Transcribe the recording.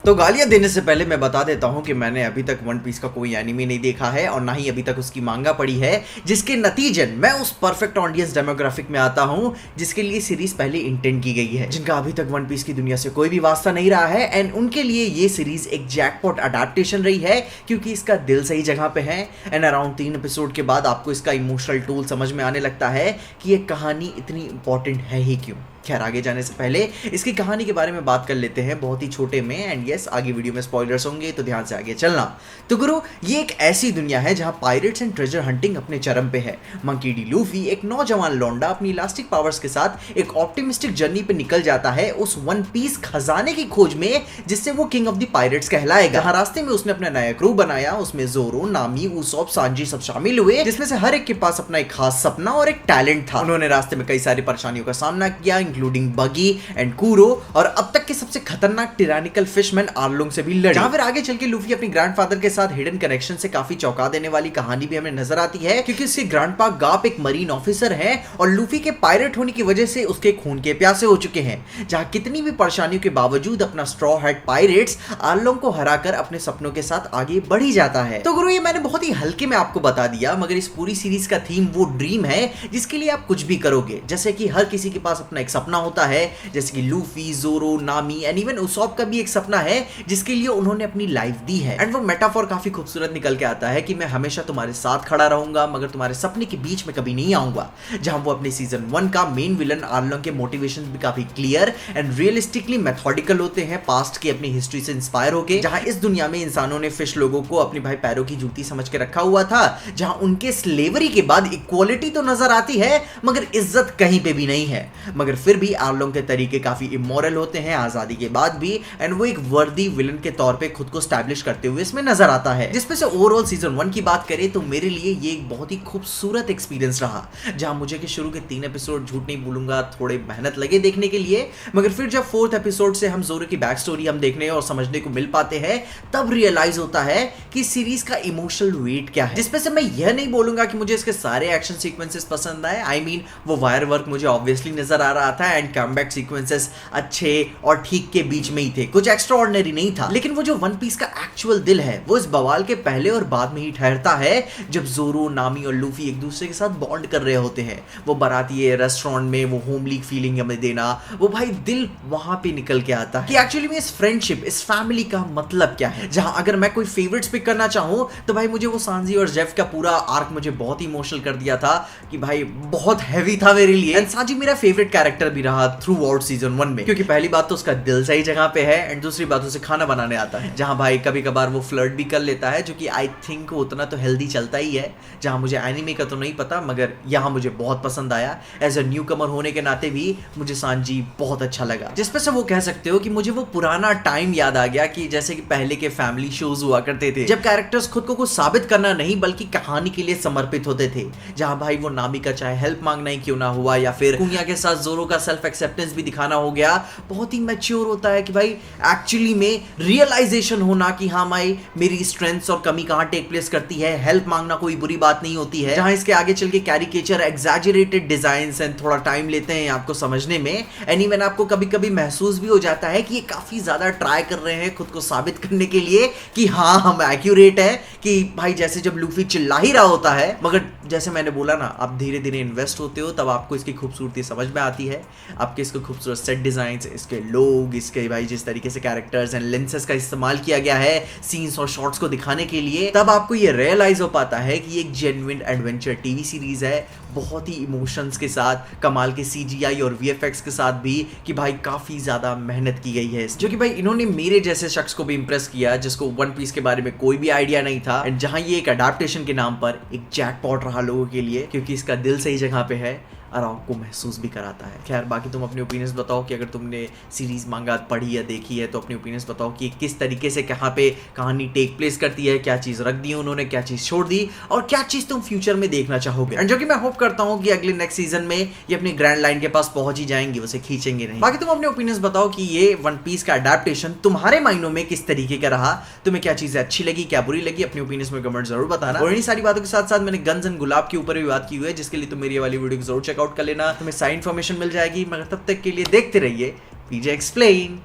तो गालियां देने से पहले मैं बता देता हूं कि मैंने अभी तक वन पीस का कोई एनिमे नहीं देखा है और ना ही अभी तक उसकी मांगा पड़ी है, जिसके नतीजन मैं उस परफेक्ट ऑडियंस डेमोग्राफिक में आता हूं जिसके लिए सीरीज पहले इंटेंट की गई है, जिनका अभी तक वन पीस की दुनिया से कोई भी वास्ता नहीं रहा है। एंड उनके लिए ये सीरीज एक जैकपॉट अडेप्टेशन रही है क्योंकि इसका दिल सही जगह पे है। एंड अराउंड 3 एपिसोड के बाद आपको इसका इमोशनल टूल समझ में आने लगता है कि ये कहानी इतनी इंपॉर्टेंट है ही क्यों। खैर, आगे जाने से पहले इसकी कहानी के बारे में बात कर लेते हैं बहुत ही छोटे में। एंड यस, आगे वीडियो में स्पॉयलर्स होंगे तो ध्यान से आगे चलना। तो गुरु, ये एक ऐसी दुनिया है जहां पायरेट्स एंड ट्रेजर हंटिंग अपने चरम पे है। मंकी डी लूफी एक नौजवान लौंडा अपनी इलास्टिक पावर्स के साथ एक ऑप्टिमिस्टिक जर्नी पे निकल जाता है उस वन पीस खजाने की खोज में जिससे वो किंग ऑफ द पायरेट्स कहलाएगा। जहां रास्ते में उसने अपना नया क्रू बनाया, उसमें जोरो, नामी, उसॉप, सांजी सब शामिल हुए, जिसमें से हर एक के पास अपना एक खास सपना और एक टैलेंट था। उन्होंने रास्ते में कई सारी परेशानियों का सामना किया, इंक्लूडिंग बगी एंड कूरो, और अब तक के सबसे खतरनाक टिरानिकल फिशमैन आर्लोंग से भी लड़े। जहां फिर आगे चल के लूफी अपनी ग्रैंडफादर के साथ हिडन कनेक्शन से काफी चौंका देने वाली कहानी भी हमें नजर आती है, क्योंकि उसके ग्रैंडपा गाप एक मरीन ऑफिसर है और लूफी के पायरेट होने की वजह से उसके खून के प्यासे हो चुके हैं। जहां कितनी भी परेशानियों के बावजूद अपना स्ट्रॉ हैट पायरेट्स आर्लोंग को हराकर अपने सपनों के साथ आगे बढ़ ही जाता है। तो गुरु, ये मैंने बहुत ही हल्के में आपको बता दिया, मगर इस पूरी सीरीज का थीम वो ड्रीम है जिसके लिए आप कुछ भी करोगे। जैसे कि हर किसी के पास अपना एक सपना होता है, जैसे कि लूफी, जोरो, नामी एंड इवन उसॉप का भी एक सपना है जिसके लिए उन्होंने अपनी लाइफ दी है। एंड वो मेटाफोर काफी खूबसूरत निकल के आता है कि मैं हमेशा तुम्हारे साथ खड़ा रहूंगा मगर तुम्हारे सपने के बीच में कभी नहीं आऊंगा। जहां वो अपने सीजन 1 का मेन विलन आर्लोंग के मोटिवेशन भी काफी क्लियर एंड रियलिस्टिकली मेथोडिकल होते हैं, पास्ट की अपनी हिस्ट्री से इंस्पायर होके। जहां इस दुनिया में इंसानों ने फिश लोगों को अपने भाई पैरों की जूती समझ के रखा हुआ था, जहां उनके स्लेवरी के बाद इक्वालिटी तो नजर आती है मगर इज्जत कहीं पे भी नहीं है। मगर फिर भी आर्लोंग के तरीके काफी इमोरल होते हैं आजादी के बाद भी, एंड वो एक वर्दी विलन के तौर पे खुद को स्टैब्लिश करते हुए इसमें नजर आता है। जिसमें से ओवरऑल सीजन 1 की बात करें तो मेरे लिए ये एक बहुत ही खूबसूरत एक्सपीरियंस रहा, जहां मुझे कि शुरू के 3 एपिसोड, झूठ नहीं बोलूंगा, थोड़े मेहनत लगे देखने के लिए, मगर फिर जब 4th एपिसोड से हम जोरो की बैक स्टोरी हम देखने और समझने को मिल पाते हैं तब रियलाइज होता है कि सीरीज का इमोशनल वेट क्या है। जिसमें से मैं यह नहीं बोलूंगा कि मुझे इसके सारे एक्शन सीक्वेंसेस पसंद आए, आई मीन वो वायर वर्क मुझे ऑब्वियसली नजर आ रहा था एंड कमबैक सीक्वेंसेस अच्छे और ठीक के बीच में ही थे, कुछ एक्स्ट्रा ऑर्डिनरी नहीं था। लेकिन वो जो वन पीस का एक्चुअल दिल है वो इस बवाल के पहले और बाद में ही ठहरता है जब जोरो, नामी और लूफी एक दूसरे के साथ बॉन्ड कर रहे होते हैं। वो बाराती रेस्टोरेंट में वो होमली फीलिंग हमें देना, वो भाई दिल वहां पे निकल के आता है कि एक्चुअली में इस फ्रेंडशिप, इस फैमिली का मतलब क्या है। जहां अगर मैं कोई फेवरेट्स पिक करना चाहूं तो भाई मुझे वो सांजी और जेफ का पूरा आर्क मुझे बहुत ही इमोशनल कर दिया था कि भाई बहुत हैवी था मेरे लिए। एंड सांजी मेरा फेवरेट कैरेक्टर भी रहा थ्रू आउट सीजन 1 में, क्योंकि पहली बात तो उसका दिल सही जगह पे है एंड दूसरी बात उसे खाना बनाने आता है। जहां भाई कभी कभार वो फ्लर्ट भी कर लेता है जो कि आई थिंक उतना तो हेल्दी चलता ही है। जहां मुझे एनिमे का तो नहीं पता मगर यहां मुझे बहुत पसंद आया। एज अ न्यू कमर होने के नाते भी मुझे सांजी बहुत अच्छा लगा, जिसपे से वो कह सकते हो कि मुझे वो पुराना टाइम याद आ गया कि जैसे कि पहले के फैमिली शोज हुआ करते थे जब कैरेक्टर्स खुद को कुछ साबित करना नहीं बल्कि कहानी के लिए समर्पित होते थे। जहां भाई वो नामी का चाहे हेल्प मांगना ही क्यों ना हुआ या फिर कुनिया के साथ जोरो का सेल्फ एक्सेप्टेंस भी दिखाना हो गया, बहुत ही मैच्योर होता है कि भाई एक्चुअली में रियलाइजेशन होना कि हाँ भाई मेरी स्ट्रेंथ्स और कमी कहां टेक प्लेस करती है, हेल्प मांगना कोई बुरी बात नहीं होती है। जहां इसके आगे चल के कैरिकेचर, एग्जैजरेटेड डिजाइन्स एंड थोड़ा टाइम लेते हैं आपको समझने में, एंड इवन आपको कभी कभी महसूस भी हो जाता है कि ये काफी ज्यादा ट्राई कर रहे हैं खुद को साबित करने के लिए कि हाँ हम एक्यूरेट है। कि भाई जैसे जब लूफी चिल्ला ही रहा होता है, मगर जैसे मैंने बोला ना, आप धीरे धीरे इन्वेस्ट होते हो तब आपको इसकी खूबसूरती समझ में आती है। आपके इसके खूबसूरत सेट डिजाइन, इसके लोग, इसके भाई जिस तरीके से कैरेक्टर्स एंड लेंसेज का इस्तेमाल किया गया है सीन्स और शॉट्स को दिखाने के लिए, तब आपको ये रियलाइज हो पाता है कि ये एक जेन्युइन एडवेंचर टीवी सीरीज है, बहुत ही इमोशंस के साथ, कमाल के CGI और VFX के साथ भी, कि भाई काफी ज्यादा मेहनत की गई है, जो कि भाई इन्होंने मेरे जैसे शख्स को भी इंप्रेस किया जिसको वन पीस के बारे में कोई भी आइडिया नहीं था। एंड जहां ये एक अडेप्टेशन के नाम पर एक जैकपॉट रहा लोगों के लिए, क्योंकि इसका दिल सही जगह पे है और आपको महसूस भी कराता है। खैर, बाकी तुम अपने ओपिनियंस बताओ कि अगर तुमने सीरीज मांगा पढ़ी या देखी है तो अपने ओपिनियंस बताओ कि किस तरीके से कहाँ पे कहानी टेक प्लेस करती है, क्या चीज़ रख दी उन्होंने, क्या चीज़ छोड़ दी और क्या चीज़ तुम फ्यूचर में देखना चाहोगे। एंड जो कि मैं होप करता हूँ कि अगले नेक्स्ट सीजन में ये अपनी ग्रैंड लाइन के पास पहुंच ही जाएंगे, उसे खींचेंगे नहीं। बाकी तुम अपने ओपिनियंस बताओ कि ये वन पीस का अडेप्टेशन तुम्हारे मायनों में किस तरीके का रहा, तुम्हें क्या चीज़ें अच्छी लगी, क्या बुरी लगी, अपने ओपिनियंस में कमेंट जरूर बताना। और इन्हीं सारी बातों के साथ साथ मैंने गन्स एंड गुलाब के ऊपर भी बात की हुई है, जिसके लिए तुम मेरी वाली वीडियो जरूर चेकआउट कर लेना, तुम्हें सारी इन्फॉर्मेशन मिल जाएगी। मगर तब तक के लिए देखते रहिए पीजे एक्सप्लेन।